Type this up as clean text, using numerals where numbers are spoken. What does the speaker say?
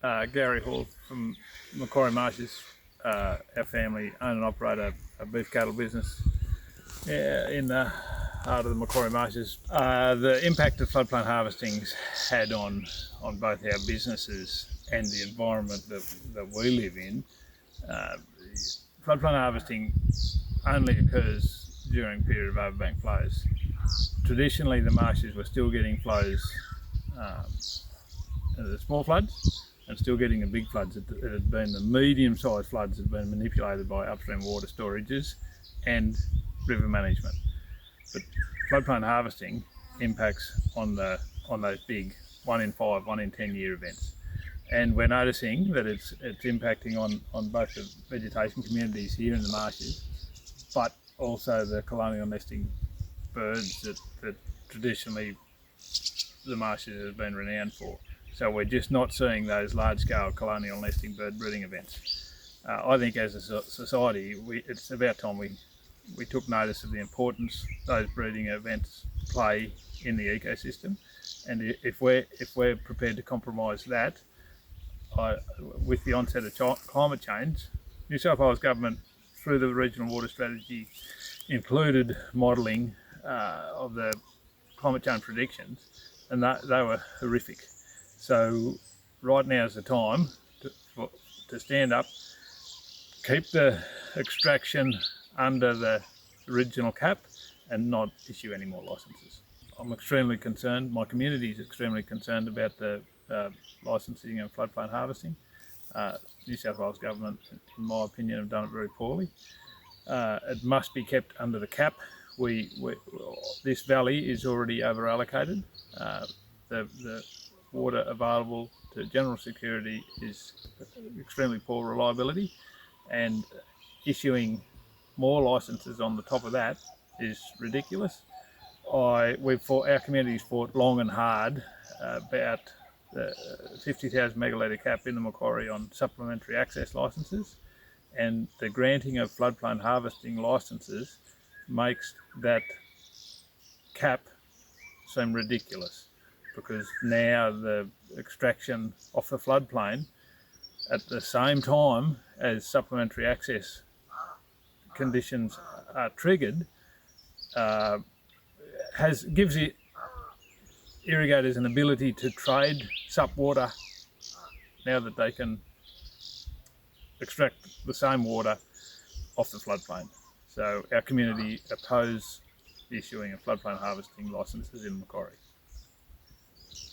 Gary Hall from Macquarie Marshes. Our family own and operate a beef cattle business in the heart of the Macquarie Marshes. The impact of floodplain harvesting's had on both our businesses and the environment that we live in. Floodplain harvesting only occurs during a period of overbank flows. Traditionally, the marshes were still getting flows, the small floods, and still getting the big floods. It had been the medium-sized floods that had been manipulated by upstream water storages and river management. But floodplain harvesting impacts on those big 1 in 5, 1 in 10 year events. And we're noticing that it's impacting on both the vegetation communities here in the marshes, but also the colonial nesting birds that traditionally the marshes have been renowned for. So we're just not seeing those large-scale colonial nesting bird breeding events. I think as a society, it's about time we took notice of the importance those breeding events play in the ecosystem, and if we're prepared to compromise that, with the onset of climate change, New South Wales Government, through the regional water strategy, included modelling of the climate change predictions, and they were horrific. So right now is the time to stand up, keep the extraction under the original cap, and not issue any more licences. I'm extremely concerned, my community is extremely concerned about the licensing of floodplain harvesting. New South Wales Government, in my opinion, have done it very poorly. It must be kept under the cap. This valley is already over allocated. The water available to general security is extremely poor reliability, and issuing more licences on the top of that is ridiculous. Our community's fought long and hard about the 50,000 megalitre cap in the Macquarie on supplementary access licences, and the granting of floodplain harvesting licences makes that cap seem ridiculous, because now the extraction off the floodplain at the same time as supplementary access conditions are triggered gives the irrigators an ability to trade sup water now that they can extract the same water off the floodplain. So our community oppose the issuing of floodplain harvesting licences in Macquarie.